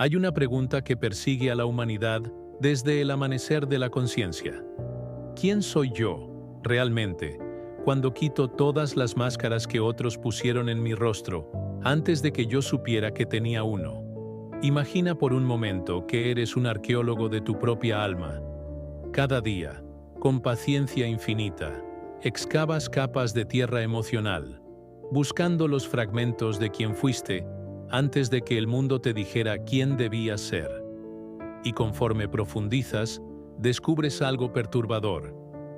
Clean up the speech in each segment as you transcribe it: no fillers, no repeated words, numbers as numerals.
Hay una pregunta que persigue a la humanidad desde el amanecer de la conciencia. ¿Quién soy yo, realmente, cuando quito todas las máscaras que otros pusieron en mi rostro antes de que yo supiera que tenía uno? Imagina por un momento que eres un arqueólogo de tu propia alma. Cada día, con paciencia infinita, excavas capas de tierra emocional, buscando los fragmentos de quien fuiste antes de que el mundo te dijera quién debías ser. Y conforme profundizas, descubres algo perturbador.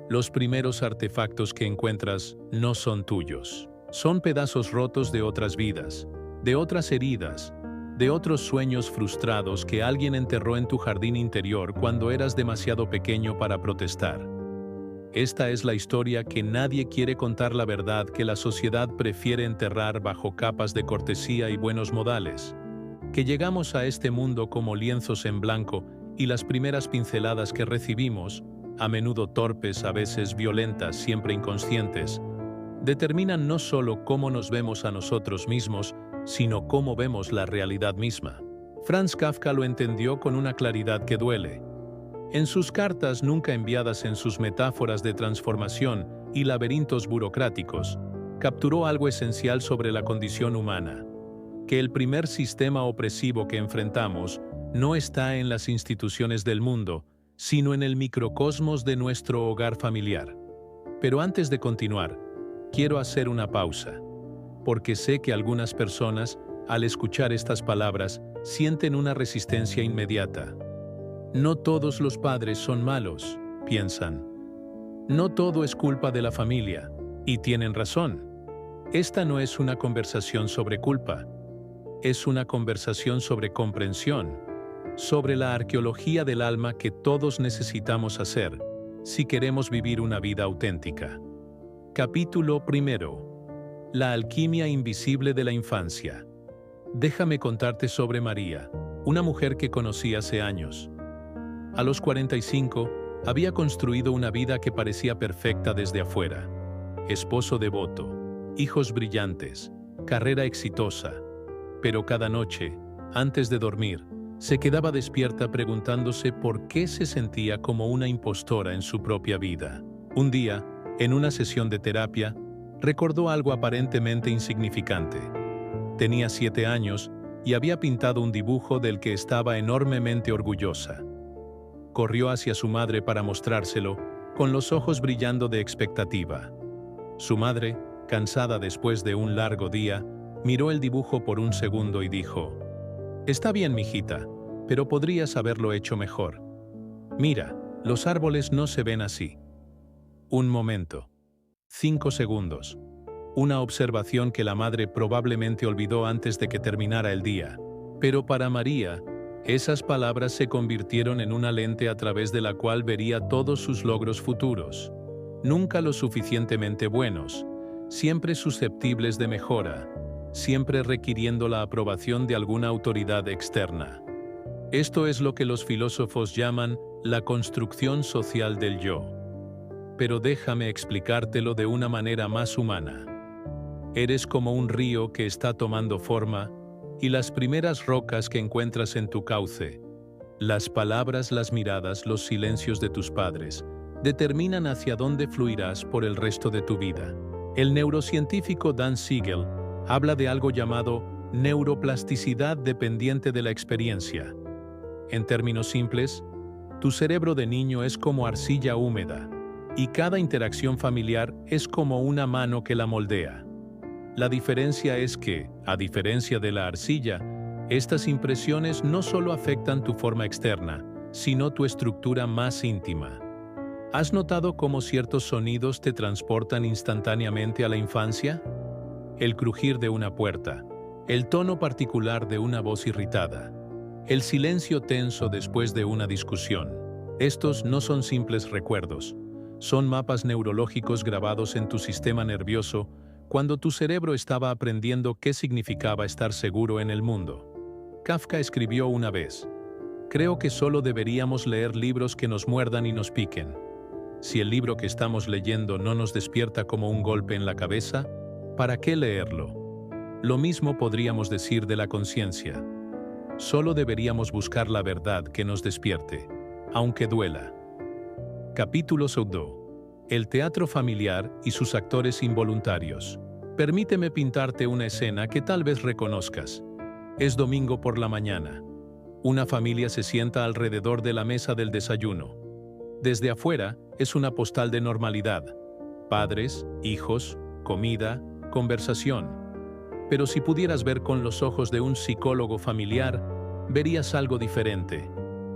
Los primeros artefactos que encuentras no son tuyos. Son pedazos rotos de otras vidas, de otras heridas, de otros sueños frustrados que alguien enterró en tu jardín interior cuando eras demasiado pequeño para protestar. Esta es la historia que nadie quiere contar, la verdad que la sociedad prefiere enterrar bajo capas de cortesía y buenos modales. Que llegamos a este mundo como lienzos en blanco y las primeras pinceladas que recibimos, a menudo torpes, a veces violentas, siempre inconscientes, determinan no solo cómo nos vemos a nosotros mismos, sino cómo vemos la realidad misma. Franz Kafka lo entendió con una claridad que duele. En sus cartas nunca enviadas, en sus metáforas de transformación y laberintos burocráticos, capturó algo esencial sobre la condición humana: que el primer sistema opresivo que enfrentamos no está en las instituciones del mundo, sino en el microcosmos de nuestro hogar familiar. Pero antes de continuar, quiero hacer una pausa, porque sé que algunas personas, al escuchar estas palabras, sienten una resistencia inmediata. No todos los padres son malos, piensan. No todo es culpa de la familia, y tienen razón. Esta no es una conversación sobre culpa, es una conversación sobre comprensión, sobre la arqueología del alma que todos necesitamos hacer si queremos vivir una vida auténtica. Capítulo 1. La alquimia invisible de la infancia. Déjame contarte sobre María, una mujer que conocí hace años. A los 45, había construido una vida que parecía perfecta desde afuera. Esposo devoto, hijos brillantes, carrera exitosa. Pero cada noche, antes de dormir, se quedaba despierta preguntándose por qué se sentía como una impostora en su propia vida. Un día, en una sesión de terapia, recordó algo aparentemente insignificante. Tenía 7 años y había pintado un dibujo del que estaba enormemente orgullosa. Corrió hacia su madre para mostrárselo, con los ojos brillando de expectativa. Su madre, cansada después de un largo día, miró el dibujo por un segundo y dijo: «Está bien, mijita, pero podrías haberlo hecho mejor. Mira, los árboles no se ven así». Un momento. 5 segundos. Una observación que la madre probablemente olvidó antes de que terminara el día. Pero para María, esas palabras se convirtieron en una lente a través de la cual vería todos sus logros futuros. Nunca lo suficientemente buenos, siempre susceptibles de mejora, siempre requiriendo la aprobación de alguna autoridad externa. Esto es lo que los filósofos llaman la construcción social del yo. Pero déjame explicártelo de una manera más humana. Eres como un río que está tomando forma, y las primeras rocas que encuentras en tu cauce, las palabras, las miradas, los silencios de tus padres, determinan hacia dónde fluirás por el resto de tu vida. El neurocientífico Dan Siegel habla de algo llamado neuroplasticidad dependiente de la experiencia. En términos simples, tu cerebro de niño es como arcilla húmeda, y cada interacción familiar es como una mano que la moldea. La diferencia es que, a diferencia de la arcilla, estas impresiones no solo afectan tu forma externa, sino tu estructura más íntima. ¿Has notado cómo ciertos sonidos te transportan instantáneamente a la infancia? El crujir de una puerta, el tono particular de una voz irritada, el silencio tenso después de una discusión. Estos no son simples recuerdos, son mapas neurológicos grabados en tu sistema nervioso cuando tu cerebro estaba aprendiendo qué significaba estar seguro en el mundo. Kafka escribió una vez: «Creo que solo deberíamos leer libros que nos muerdan y nos piquen. Si el libro que estamos leyendo no nos despierta como un golpe en la cabeza, ¿para qué leerlo?». Lo mismo podríamos decir de la conciencia. Solo deberíamos buscar la verdad que nos despierte, aunque duela. Capítulo 2. El teatro familiar y sus actores involuntarios. Permíteme pintarte una escena que tal vez reconozcas. Es domingo por la mañana. Una familia se sienta alrededor de la mesa del desayuno. Desde afuera es una postal de normalidad. Padres, hijos, comida, conversación. Pero si pudieras ver con los ojos de un psicólogo familiar, verías algo diferente.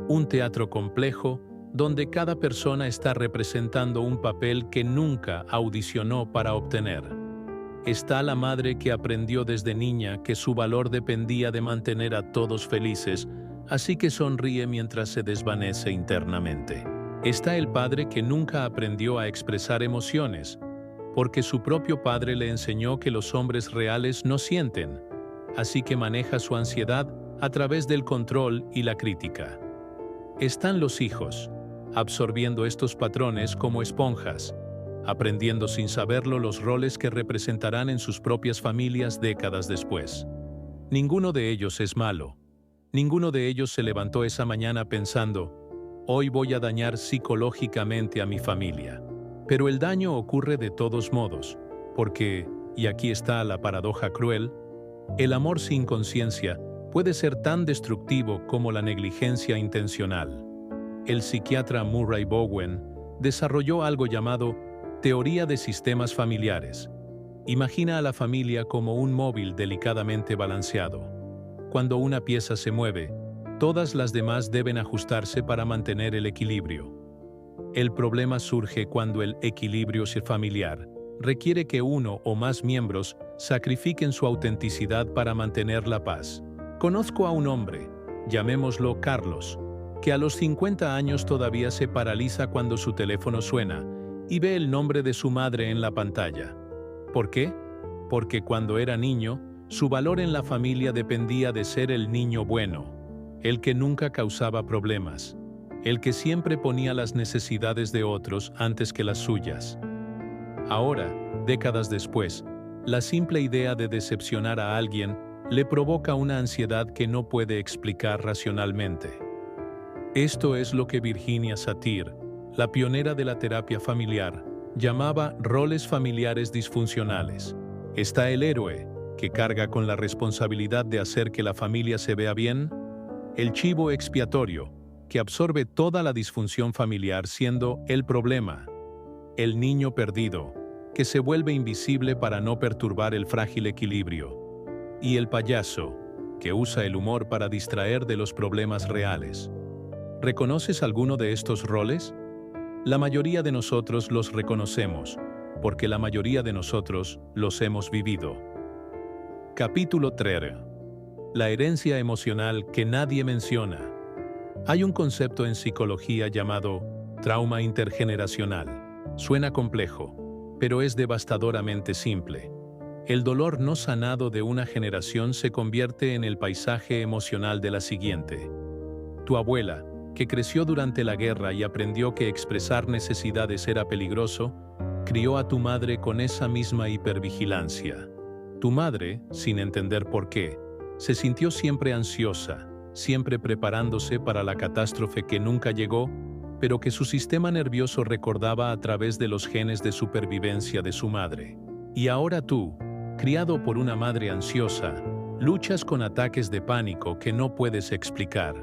Un teatro complejo donde cada persona está representando un papel que nunca audicionó para obtener. Está la madre que aprendió desde niña que su valor dependía de mantener a todos felices, así que sonríe mientras se desvanece internamente. Está el padre que nunca aprendió a expresar emociones, porque su propio padre le enseñó que los hombres reales no sienten, así que maneja su ansiedad a través del control y la crítica. Están los hijos, absorbiendo estos patrones como esponjas, aprendiendo sin saberlo los roles que representarán en sus propias familias décadas después. Ninguno de ellos es malo. Ninguno de ellos se levantó esa mañana pensando, hoy voy a dañar psicológicamente a mi familia. Pero el daño ocurre de todos modos, porque, y aquí está la paradoja cruel, el amor sin conciencia puede ser tan destructivo como la negligencia intencional. El psiquiatra Murray Bowen desarrolló algo llamado teoría de sistemas familiares. Imagina a la familia como un móvil delicadamente balanceado. Cuando una pieza se mueve, todas las demás deben ajustarse para mantener el equilibrio. El problema surge cuando el equilibrio familiar requiere que uno o más miembros sacrifiquen su autenticidad para mantener la paz. Conozco a un hombre, llamémoslo Carlos, que a los 50 años todavía se paraliza cuando su teléfono suena y ve el nombre de su madre en la pantalla. ¿Por qué? Porque cuando era niño, su valor en la familia dependía de ser el niño bueno, el que nunca causaba problemas, el que siempre ponía las necesidades de otros antes que las suyas. Ahora, décadas después, la simple idea de decepcionar a alguien le provoca una ansiedad que no puede explicar racionalmente. Esto es lo que Virginia Satir, la pionera de la terapia familiar, llamaba roles familiares disfuncionales. Está el héroe, que carga con la responsabilidad de hacer que la familia se vea bien, el chivo expiatorio, que absorbe toda la disfunción familiar siendo el problema, el niño perdido, que se vuelve invisible para no perturbar el frágil equilibrio, y el payaso, que usa el humor para distraer de los problemas reales. ¿Reconoces alguno de estos roles? La mayoría de nosotros los reconocemos, porque la mayoría de nosotros los hemos vivido. Capítulo 3. La herencia emocional que nadie menciona. Hay un concepto en psicología llamado trauma intergeneracional. Suena complejo, pero es devastadoramente simple. El dolor no sanado de una generación se convierte en el paisaje emocional de la siguiente. Tu abuela, que creció durante la guerra y aprendió que expresar necesidades era peligroso, crió a tu madre con esa misma hipervigilancia. Tu madre, sin entender por qué, se sintió siempre ansiosa, siempre preparándose para la catástrofe que nunca llegó, pero que su sistema nervioso recordaba a través de los genes de supervivencia de su madre. Y ahora tú, criado por una madre ansiosa, luchas con ataques de pánico que no puedes explicar.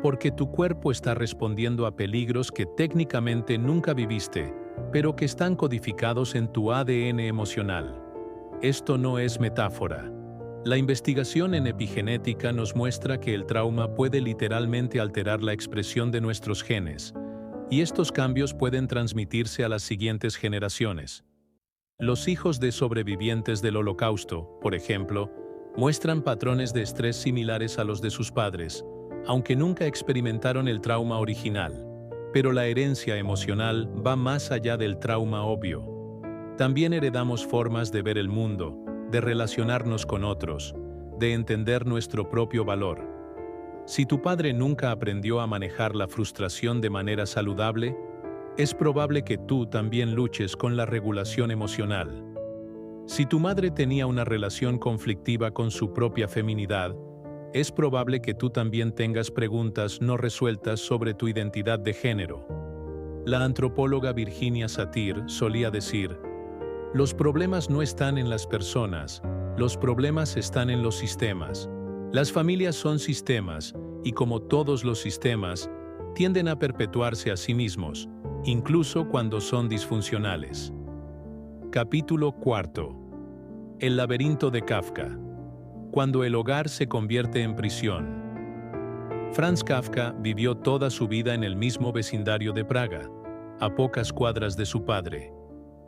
Porque tu cuerpo está respondiendo a peligros que técnicamente nunca viviste, pero que están codificados en tu ADN emocional. Esto no es metáfora. La investigación en epigenética nos muestra que el trauma puede literalmente alterar la expresión de nuestros genes, y estos cambios pueden transmitirse a las siguientes generaciones. Los hijos de sobrevivientes del Holocausto, por ejemplo, muestran patrones de estrés similares a los de sus padres, aunque nunca experimentaron el trauma original. Pero la herencia emocional va más allá del trauma obvio. También heredamos formas de ver el mundo, de relacionarnos con otros, de entender nuestro propio valor. Si tu padre nunca aprendió a manejar la frustración de manera saludable, es probable que tú también luches con la regulación emocional. Si tu madre tenía una relación conflictiva con su propia feminidad, es probable que tú también tengas preguntas no resueltas sobre tu identidad de género. La antropóloga Virginia Satir solía decir: los problemas no están en las personas, los problemas están en los sistemas. Las familias son sistemas, y como todos los sistemas, tienden a perpetuarse a sí mismos, incluso cuando son disfuncionales. Capítulo 4. El laberinto de Kafka. Cuando el hogar se convierte en prisión. Franz Kafka vivió toda su vida en el mismo vecindario de Praga, a pocas cuadras de su padre.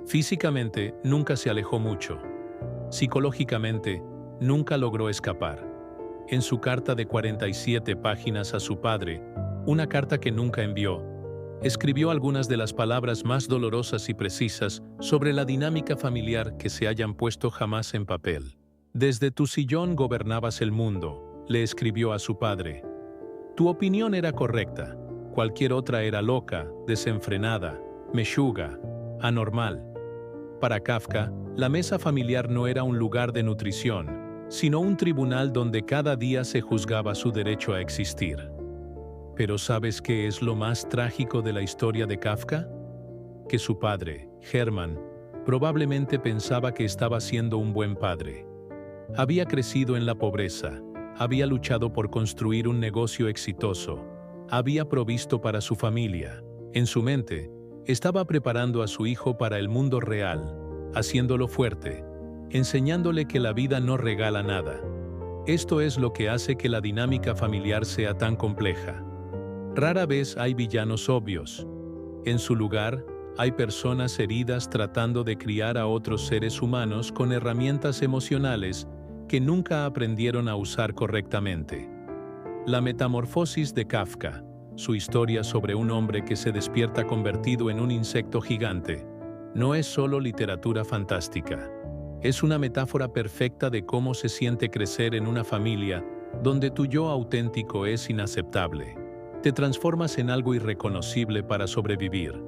Físicamente, nunca se alejó mucho. Psicológicamente, nunca logró escapar. En su carta de 47 páginas a su padre, una carta que nunca envió, escribió algunas de las palabras más dolorosas y precisas sobre la dinámica familiar que se hayan puesto jamás en papel. Desde tu sillón gobernabas el mundo, le escribió a su padre. Tu opinión era correcta, cualquier otra era loca, desenfrenada, mexuga, anormal. Para Kafka, la mesa familiar no era un lugar de nutrición, sino un tribunal donde cada día se juzgaba su derecho a existir. Pero ¿sabes qué es lo más trágico de la historia de Kafka? Que su padre, Hermann, probablemente pensaba que estaba siendo un buen padre. Había crecido en la pobreza, había luchado por construir un negocio exitoso, había provisto para su familia. En su mente, estaba preparando a su hijo para el mundo real, haciéndolo fuerte, enseñándole que la vida no regala nada. Esto es lo que hace que la dinámica familiar sea tan compleja. Rara vez hay villanos obvios. En su lugar, hay personas heridas tratando de criar a otros seres humanos con herramientas emocionales que nunca aprendieron a usar correctamente. La metamorfosis de Kafka, su historia sobre un hombre que se despierta convertido en un insecto gigante, no es solo literatura fantástica. Es una metáfora perfecta de cómo se siente crecer en una familia donde tu yo auténtico es inaceptable. Te transformas en algo irreconocible para sobrevivir.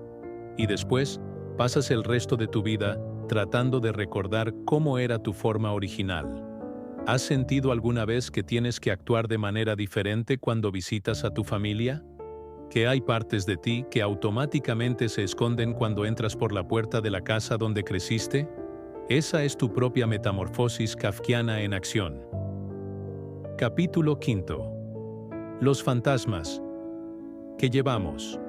Y después, pasas el resto de tu vida tratando de recordar cómo era tu forma original. ¿Has sentido alguna vez que tienes que actuar de manera diferente cuando visitas a tu familia? ¿Que hay partes de ti que automáticamente se esconden cuando entras por la puerta de la casa donde creciste? Esa es tu propia metamorfosis kafkiana en acción. Capítulo 5. Los fantasmas que llevamos.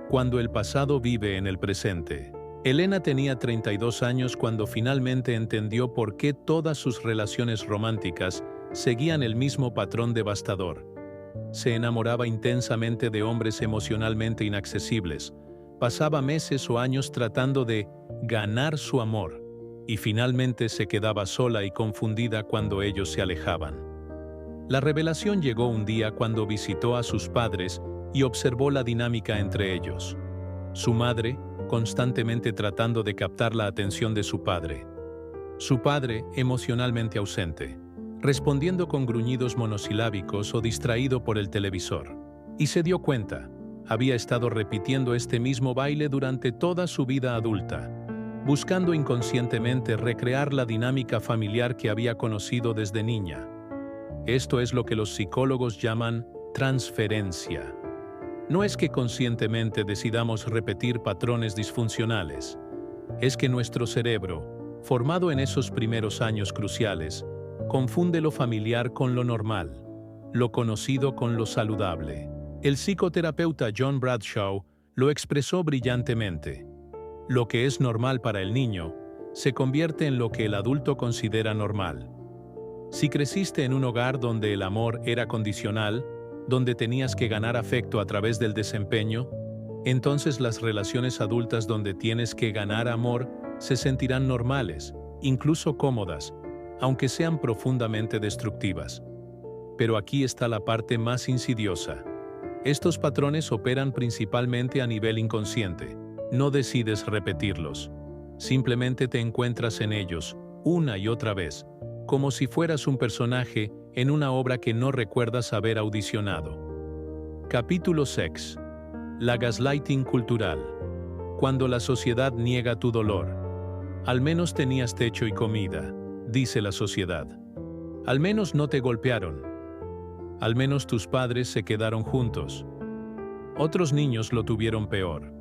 Cuando el pasado vive en el presente. Elena tenía 32 años cuando finalmente entendió por qué todas sus relaciones románticas seguían el mismo patrón devastador. Se enamoraba intensamente de hombres emocionalmente inaccesibles, pasaba meses o años tratando de ganar su amor, y finalmente se quedaba sola y confundida cuando ellos se alejaban. La revelación llegó un día cuando visitó a sus padres y observó la dinámica entre ellos. Su madre, constantemente tratando de captar la atención de su padre. Su padre, emocionalmente ausente, respondiendo con gruñidos monosilábicos o distraído por el televisor. Y se dio cuenta, había estado repitiendo este mismo baile durante toda su vida adulta, buscando inconscientemente recrear la dinámica familiar que había conocido desde niña. Esto es lo que los psicólogos llaman transferencia. No es que conscientemente decidamos repetir patrones disfuncionales, es que nuestro cerebro, formado en esos primeros años cruciales, confunde lo familiar con lo normal, lo conocido con lo saludable. El psicoterapeuta John Bradshaw lo expresó brillantemente. Lo que es normal para el niño se convierte en lo que el adulto considera normal. Si creciste en un hogar donde el amor era condicional, donde tenías que ganar afecto a través del desempeño, entonces las relaciones adultas donde tienes que ganar amor se sentirán normales, incluso cómodas, aunque sean profundamente destructivas. Pero aquí está la parte más insidiosa. Estos patrones operan principalmente a nivel inconsciente. No decides repetirlos. Simplemente te encuentras en ellos, una y otra vez, como si fueras un personaje en una obra que no recuerdas haber audicionado. Capítulo 6. La gaslighting cultural. Cuando la sociedad niega tu dolor. Al menos tenías techo y comida, dice la sociedad. Al menos no te golpearon. Al menos tus padres se quedaron juntos. Otros niños lo tuvieron peor.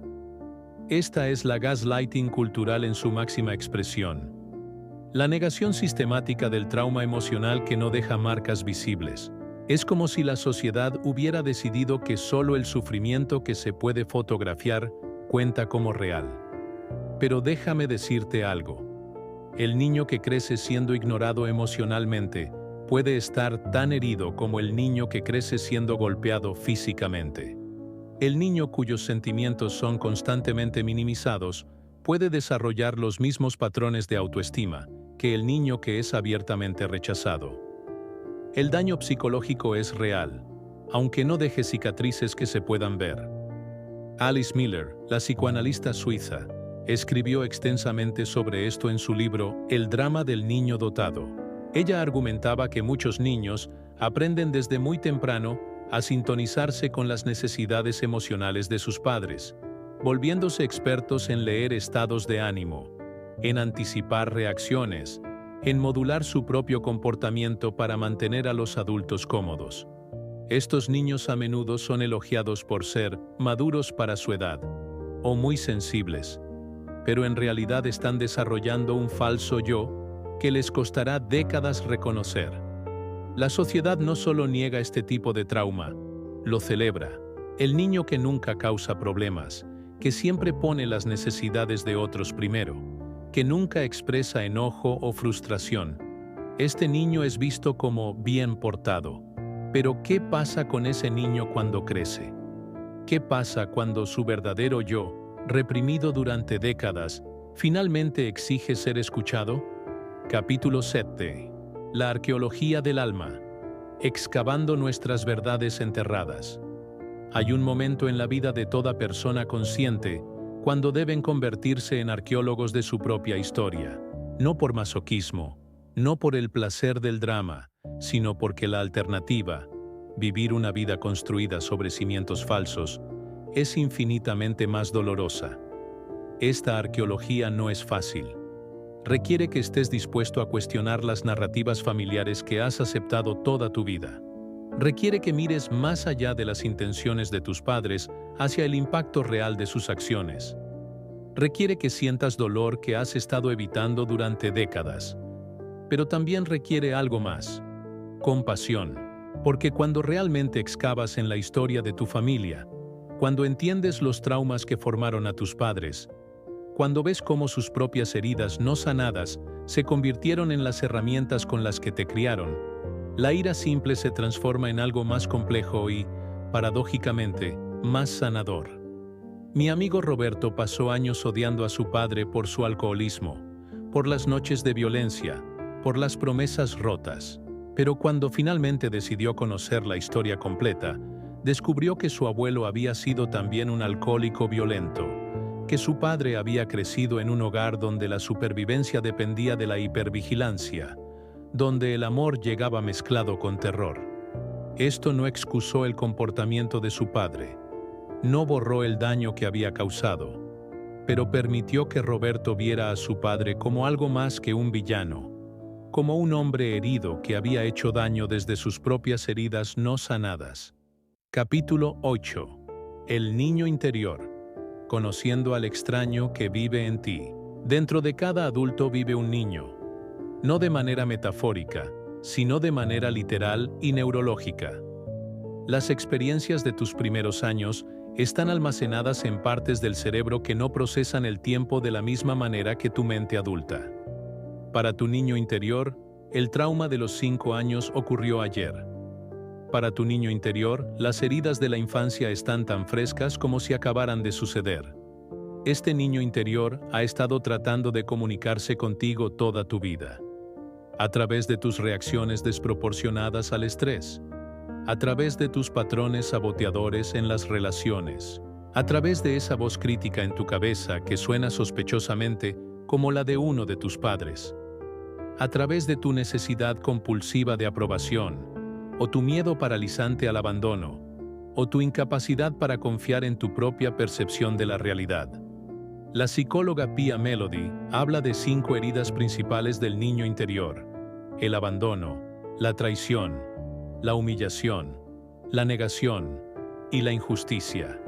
Esta es la gaslighting cultural en su máxima expresión. La negación sistemática del trauma emocional que no deja marcas visibles. Es como si la sociedad hubiera decidido que solo el sufrimiento que se puede fotografiar cuenta como real. Pero déjame decirte algo. El niño que crece siendo ignorado emocionalmente puede estar tan herido como el niño que crece siendo golpeado físicamente. El niño cuyos sentimientos son constantemente minimizados puede desarrollar los mismos patrones de autoestima que el niño que es abiertamente rechazado. El daño psicológico es real, aunque no deje cicatrices que se puedan ver. Alice Miller, la psicoanalista suiza, escribió extensamente sobre esto en su libro El drama del niño dotado. Ella argumentaba que muchos niños aprenden desde muy temprano a sintonizarse con las necesidades emocionales de sus padres, volviéndose expertos en leer estados de ánimo, en anticipar reacciones, en modular su propio comportamiento para mantener a los adultos cómodos. Estos niños a menudo son elogiados por ser maduros para su edad, o muy sensibles, pero en realidad están desarrollando un falso yo que les costará décadas reconocer. La sociedad no solo niega este tipo de trauma, lo celebra. El niño que nunca causa problemas, que siempre pone las necesidades de otros primero, que nunca expresa enojo o frustración. Este niño es visto como bien portado. Pero ¿qué pasa con ese niño cuando crece? ¿Qué pasa cuando su verdadero yo, reprimido durante décadas, finalmente exige ser escuchado? Capítulo 7. La arqueología del alma. Excavando nuestras verdades enterradas. Hay un momento en la vida de toda persona consciente cuando deben convertirse en arqueólogos de su propia historia, no por masoquismo, no por el placer del drama, sino porque la alternativa, vivir una vida construida sobre cimientos falsos, es infinitamente más dolorosa. Esta arqueología no es fácil. Requiere que estés dispuesto a cuestionar las narrativas familiares que has aceptado toda tu vida. Requiere que mires más allá de las intenciones de tus padres hacia el impacto real de sus acciones. Requiere que sientas dolor que has estado evitando durante décadas. Pero también requiere algo más: compasión. Porque cuando realmente excavas en la historia de tu familia, cuando entiendes los traumas que formaron a tus padres, cuando ves cómo sus propias heridas no sanadas se convirtieron en las herramientas con las que te criaron, la ira simple se transforma en algo más complejo y, paradójicamente, más sanador. Mi amigo Roberto pasó años odiando a su padre por su alcoholismo, por las noches de violencia, por las promesas rotas. Pero cuando finalmente decidió conocer la historia completa, descubrió que su abuelo había sido también un alcohólico violento, que su padre había crecido en un hogar donde la supervivencia dependía de la hipervigilancia, donde el amor llegaba mezclado con terror. Esto no excusó el comportamiento de su padre, no borró el daño que había causado, pero permitió que Roberto viera a su padre como algo más que un villano, como un hombre herido que había hecho daño desde sus propias heridas no sanadas. Capítulo 8. El niño interior. Conociendo al extraño que vive en ti. Dentro de cada adulto vive un niño. No de manera metafórica, sino de manera literal y neurológica. Las experiencias de tus primeros años están almacenadas en partes del cerebro que no procesan el tiempo de la misma manera que tu mente adulta. Para tu niño interior, el trauma de los 5 años ocurrió ayer. Para tu niño interior, las heridas de la infancia están tan frescas como si acabaran de suceder. Este niño interior ha estado tratando de comunicarse contigo toda tu vida. A través de tus reacciones desproporcionadas al estrés. A través de tus patrones saboteadores en las relaciones. A través de esa voz crítica en tu cabeza que suena sospechosamente como la de uno de tus padres. A través de tu necesidad compulsiva de aprobación, o tu miedo paralizante al abandono, o tu incapacidad para confiar en tu propia percepción de la realidad. La psicóloga Pia Mellody habla de 5 heridas principales del niño interior: el abandono, la traición, la humillación, la negación y la injusticia.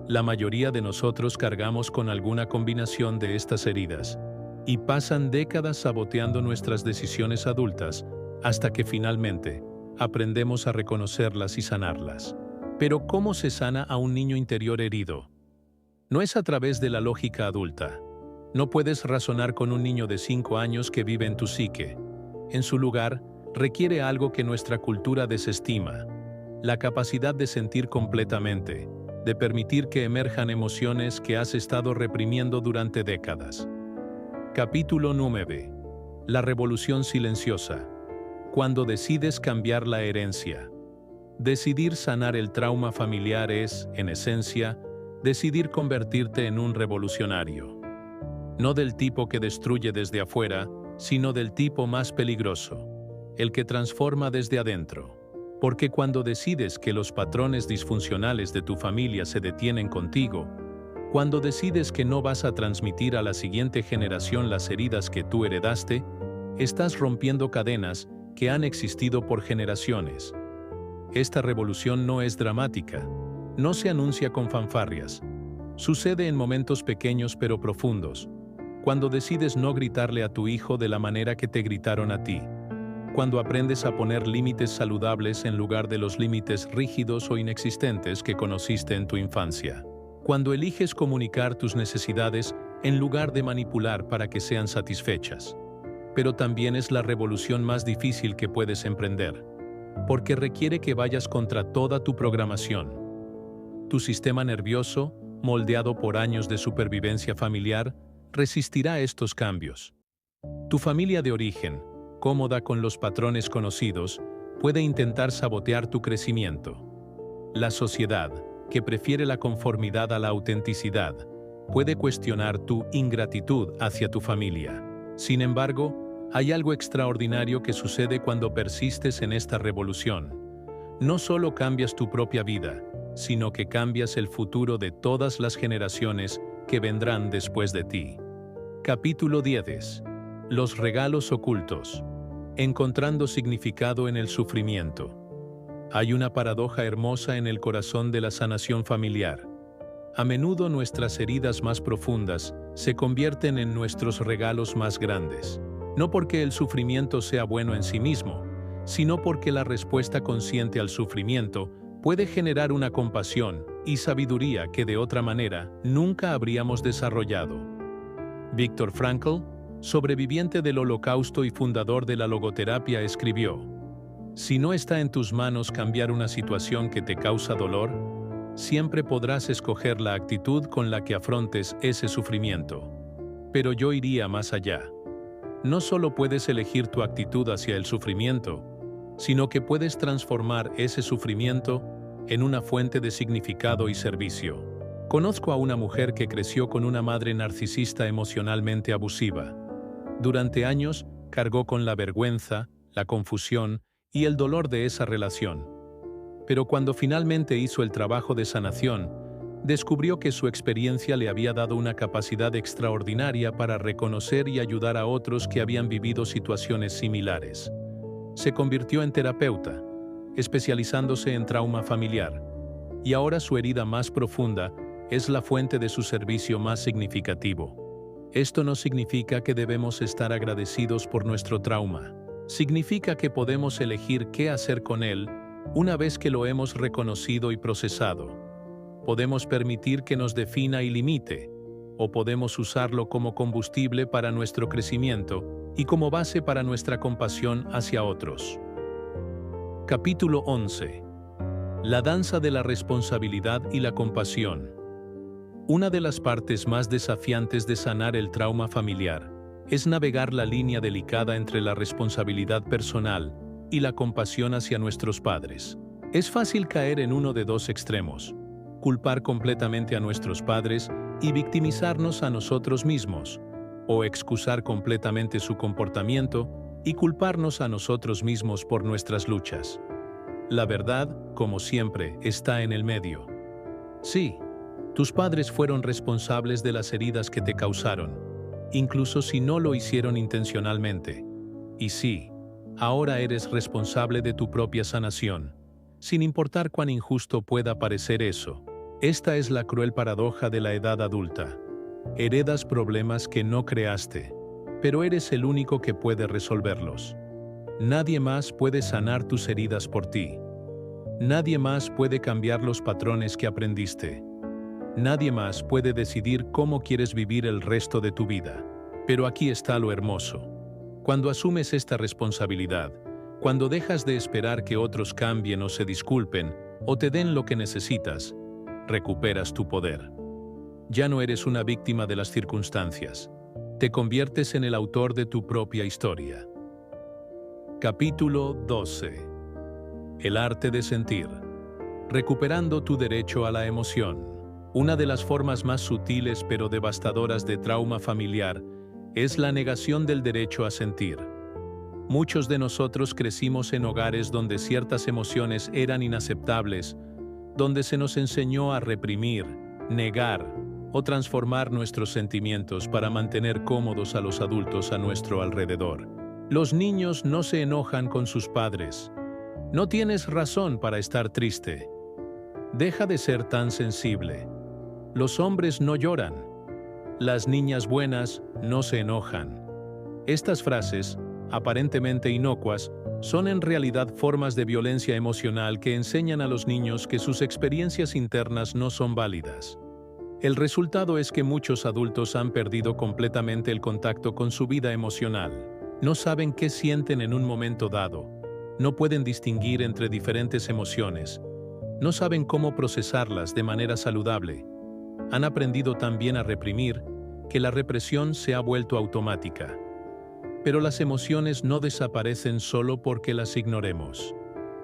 La mayoría de nosotros cargamos con alguna combinación de estas heridas y pasan décadas saboteando nuestras decisiones adultas hasta que finalmente aprendemos a reconocerlas y sanarlas. Pero ¿cómo se sana a un niño interior herido? No es a través de la lógica adulta. No puedes razonar con un niño de 5 años que vive en tu psique. En su lugar, requiere algo que nuestra cultura desestima: la capacidad de sentir completamente, de permitir que emerjan emociones que has estado reprimiendo durante décadas. Capítulo 9. La revolución silenciosa. Cuando decides cambiar la herencia. Decidir sanar el trauma familiar es, en esencia, decidir convertirte en un revolucionario. No del tipo que destruye desde afuera, sino del tipo más peligroso, el que transforma desde adentro. Porque cuando decides que los patrones disfuncionales de tu familia se detienen contigo, cuando decides que no vas a transmitir a la siguiente generación las heridas que tú heredaste, estás rompiendo cadenas que han existido por generaciones. Esta revolución no es dramática, no se anuncia con fanfarrias. Sucede en momentos pequeños pero profundos, cuando decides no gritarle a tu hijo de la manera que te gritaron a ti. Cuando aprendes a poner límites saludables en lugar de los límites rígidos o inexistentes que conociste en tu infancia. Cuando eliges comunicar tus necesidades en lugar de manipular para que sean satisfechas. Pero también es la revolución más difícil que puedes emprender, porque requiere que vayas contra toda tu programación. Tu sistema nervioso, moldeado por años de supervivencia familiar, resistirá estos cambios. Tu familia de origen, cómoda con los patrones conocidos, puede intentar sabotear tu crecimiento. La sociedad, que prefiere la conformidad a la autenticidad, puede cuestionar tu ingratitud hacia tu familia. Sin embargo, hay algo extraordinario que sucede cuando persistes en esta revolución. No solo cambias tu propia vida, sino que cambias el futuro de todas las generaciones que vendrán después de ti. Capítulo 10. Los regalos ocultos. Encontrando significado en el sufrimiento. Hay una paradoja hermosa en el corazón de la sanación familiar. A menudo nuestras heridas más profundas se convierten en nuestros regalos más grandes. No porque el sufrimiento sea bueno en sí mismo, sino porque la respuesta consciente al sufrimiento puede generar una compasión y sabiduría que de otra manera nunca habríamos desarrollado. Viktor Frankl, sobreviviente del Holocausto y fundador de la logoterapia, escribió: si no está en tus manos cambiar una situación que te causa dolor, siempre podrás escoger la actitud con la que afrontes ese sufrimiento. Pero yo iría más allá. No solo puedes elegir tu actitud hacia el sufrimiento, sino que puedes transformar ese sufrimiento en una fuente de significado y servicio. Conozco a una mujer que creció con una madre narcisista emocionalmente abusiva. Durante años cargó con la vergüenza, la confusión y el dolor de esa relación. Pero cuando finalmente hizo el trabajo de sanación, descubrió que su experiencia le había dado una capacidad extraordinaria para reconocer y ayudar a otros que habían vivido situaciones similares. Se convirtió en terapeuta, especializándose en trauma familiar, y ahora su herida más profunda es la fuente de su servicio más significativo. Esto no significa que debemos estar agradecidos por nuestro trauma. Significa que podemos elegir qué hacer con él una vez que lo hemos reconocido y procesado. Podemos permitir que nos defina y limite, o podemos usarlo como combustible para nuestro crecimiento y como base para nuestra compasión hacia otros. Capítulo 11. La danza de la responsabilidad y la compasión. Una de las partes más desafiantes de sanar el trauma familiar es navegar la línea delicada entre la responsabilidad personal y la compasión hacia nuestros padres. Es fácil caer en uno de dos extremos: culpar completamente a nuestros padres y victimizarnos a nosotros mismos, o excusar completamente su comportamiento y culparnos a nosotros mismos por nuestras luchas. La verdad, como siempre, está en el medio. Sí, tus padres fueron responsables de las heridas que te causaron, incluso si no lo hicieron intencionalmente. Y sí, Ahora eres responsable de tu propia sanación, sin importar cuán injusto pueda parecer eso. Esta es la cruel paradoja de la edad adulta. Heredas problemas que no creaste, pero eres el único que puede resolverlos. Nadie más puede sanar tus heridas por ti. Nadie más puede cambiar los patrones que aprendiste. Nadie más puede decidir cómo quieres vivir el resto de tu vida. Pero aquí está lo hermoso. Cuando asumes esta responsabilidad, cuando dejas de esperar que otros cambien o se disculpen o te den lo que necesitas, recuperas tu poder. Ya no eres una víctima de las circunstancias. Te conviertes en el autor de tu propia historia. Capítulo 12. El arte de sentir. Recuperando tu derecho a la emoción. Una de las formas más sutiles pero devastadoras de trauma familiar es la negación del derecho a sentir. Muchos de nosotros crecimos en hogares donde ciertas emociones eran inaceptables, donde se nos enseñó a reprimir, negar o transformar nuestros sentimientos para mantener cómodos a los adultos a nuestro alrededor. Los niños no se enojan con sus padres. No tienes razón para estar triste. Deja de ser tan sensible. Los hombres no lloran. Las niñas buenas no se enojan. Estas frases, aparentemente inocuas, son en realidad formas de violencia emocional que enseñan a los niños que sus experiencias internas no son válidas. El resultado es que muchos adultos han perdido completamente el contacto con su vida emocional. No saben qué sienten en un momento dado. No pueden distinguir entre diferentes emociones. No saben cómo procesarlas de manera saludable. Han aprendido también a reprimir, que la represión se ha vuelto automática. Pero las emociones no desaparecen solo porque las ignoremos.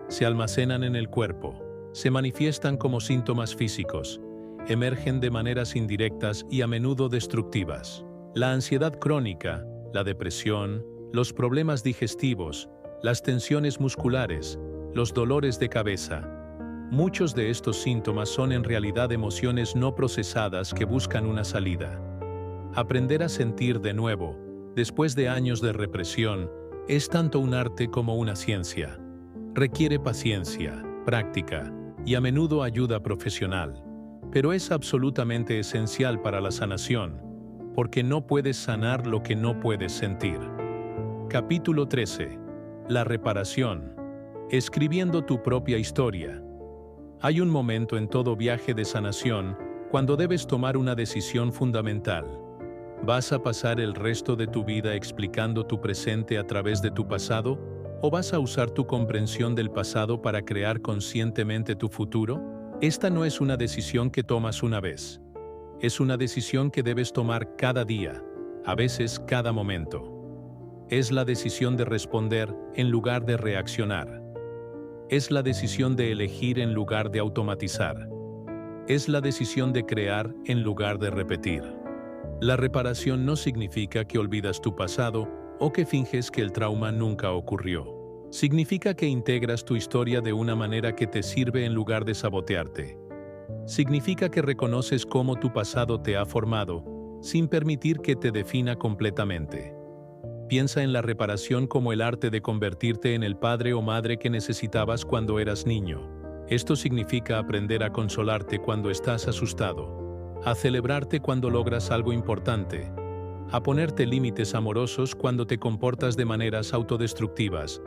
Se almacenan en el cuerpo, se manifiestan como síntomas físicos, emergen de maneras indirectas y a menudo destructivas. La ansiedad crónica, la depresión, los problemas digestivos, las tensiones musculares, los dolores de cabeza. Muchos de estos síntomas son en realidad emociones no procesadas que buscan una salida. Aprender a sentir de nuevo, después de años de represión, es tanto un arte como una ciencia. Requiere paciencia, práctica y a menudo ayuda profesional. Pero es absolutamente esencial para la sanación, porque no puedes sanar lo que no puedes sentir. Capítulo 13. La reparación. Escribiendo tu propia historia. Hay un momento en todo viaje de sanación cuando debes tomar una decisión fundamental. ¿Vas a pasar el resto de tu vida explicando tu presente a través de tu pasado? ¿O vas a usar tu comprensión del pasado para crear conscientemente tu futuro? Esta no es una decisión que tomas una vez. Es una decisión que debes tomar cada día, a veces cada momento. Es la decisión de responder en lugar de reaccionar. Es la decisión de elegir en lugar de automatizar. Es la decisión de crear en lugar de repetir. La reparación no significa que olvidas tu pasado o que finges que el trauma nunca ocurrió. Significa que integras tu historia de una manera que te sirve en lugar de sabotearte. Significa que reconoces cómo tu pasado te ha formado, sin permitir que te defina completamente. Piensa en la reparación como el arte de convertirte en el padre o madre que necesitabas cuando eras niño. Esto significa aprender a consolarte cuando estás asustado, a celebrarte cuando logras algo importante, a ponerte límites amorosos cuando te comportas de maneras autodestructivas,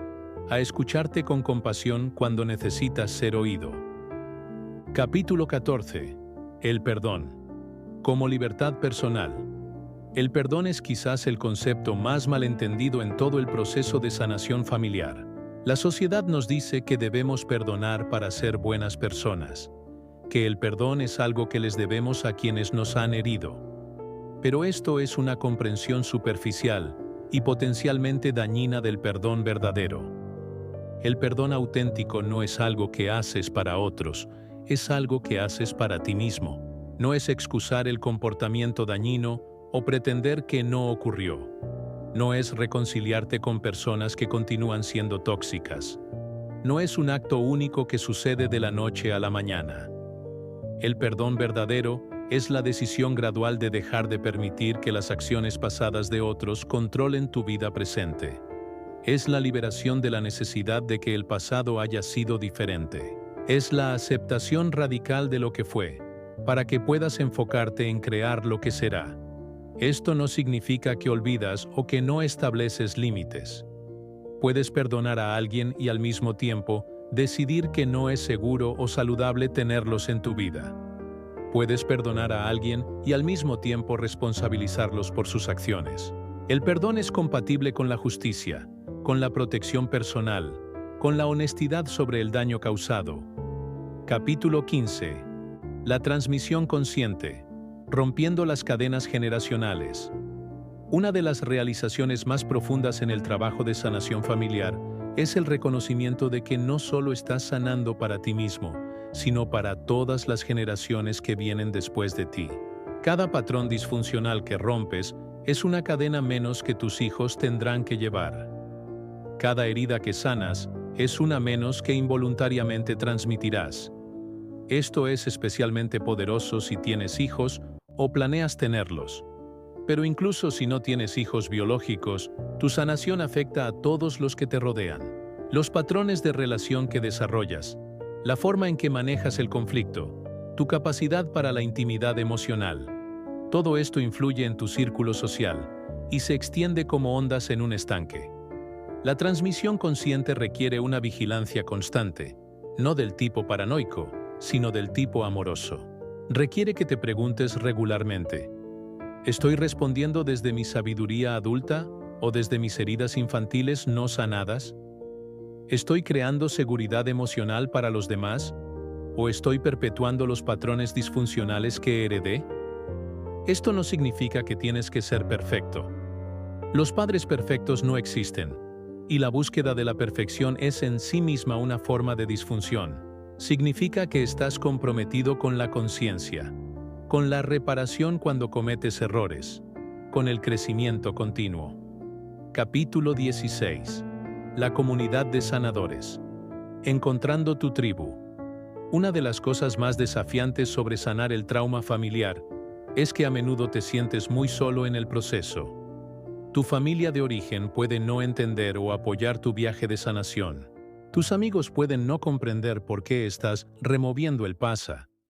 a escucharte con compasión cuando necesitas ser oído. Capítulo 14. El perdón. Como libertad personal. El perdón es quizás el concepto más malentendido en todo el proceso de sanación familiar. La sociedad nos dice que debemos perdonar para ser buenas personas, que el perdón es algo que les debemos a quienes nos han herido. Pero esto es una comprensión superficial y potencialmente dañina del perdón verdadero. El perdón auténtico no es algo que haces para otros, es algo que haces para ti mismo. No es excusar el comportamiento dañino o pretender que no ocurrió. No es reconciliarte con personas que continúan siendo tóxicas. No es un acto único que sucede de la noche a la mañana. El perdón verdadero es la decisión gradual de dejar de permitir que las acciones pasadas de otros controlen tu vida presente. Es la liberación de la necesidad de que el pasado haya sido diferente. Es la aceptación radical de lo que fue, para que puedas enfocarte en crear lo que será. Esto no significa que olvidas o que no estableces límites. Puedes perdonar a alguien y al mismo tiempo decidir que no es seguro o saludable tenerlos en tu vida. Puedes perdonar a alguien y al mismo tiempo responsabilizarlos por sus acciones. El perdón es compatible con la justicia, con la protección personal, con la honestidad sobre el daño causado. Capítulo 15. La transmisión consciente. Rompiendo las cadenas generacionales. Una de las realizaciones más profundas en el trabajo de sanación familiar es el reconocimiento de que no solo estás sanando para ti mismo, sino para todas las generaciones que vienen después de ti. Cada patrón disfuncional que rompes es una cadena menos que tus hijos tendrán que llevar. Cada herida que sanas es una menos que involuntariamente transmitirás. Esto es especialmente poderoso si tienes hijos o planeas tenerlos. Pero incluso si no tienes hijos biológicos, tu sanación afecta a todos los que te rodean. Los patrones de relación que desarrollas, la forma en que manejas el conflicto, tu capacidad para la intimidad emocional. Todo esto influye en tu círculo social y se extiende como ondas en un estanque. La transmisión consciente requiere una vigilancia constante, no del tipo paranoico, sino del tipo amoroso. Requiere que te preguntes regularmente: ¿estoy respondiendo desde mi sabiduría adulta o desde mis heridas infantiles no sanadas? ¿Estoy creando seguridad emocional para los demás o estoy perpetuando los patrones disfuncionales que heredé? Esto no significa que tienes que ser perfecto. Los padres perfectos no existen, y la búsqueda de la perfección es en sí misma una forma de disfunción. Significa que estás comprometido con la conciencia, con la reparación cuando cometes errores, con el crecimiento continuo. Capítulo 16. La comunidad de sanadores. Encontrando tu tribu. Una de las cosas más desafiantes sobre sanar el trauma familiar es que a menudo te sientes muy solo en el proceso. Tu familia de origen puede no entender o apoyar tu viaje de sanación. Tus amigos pueden no comprender por qué estás removiendo el pasa,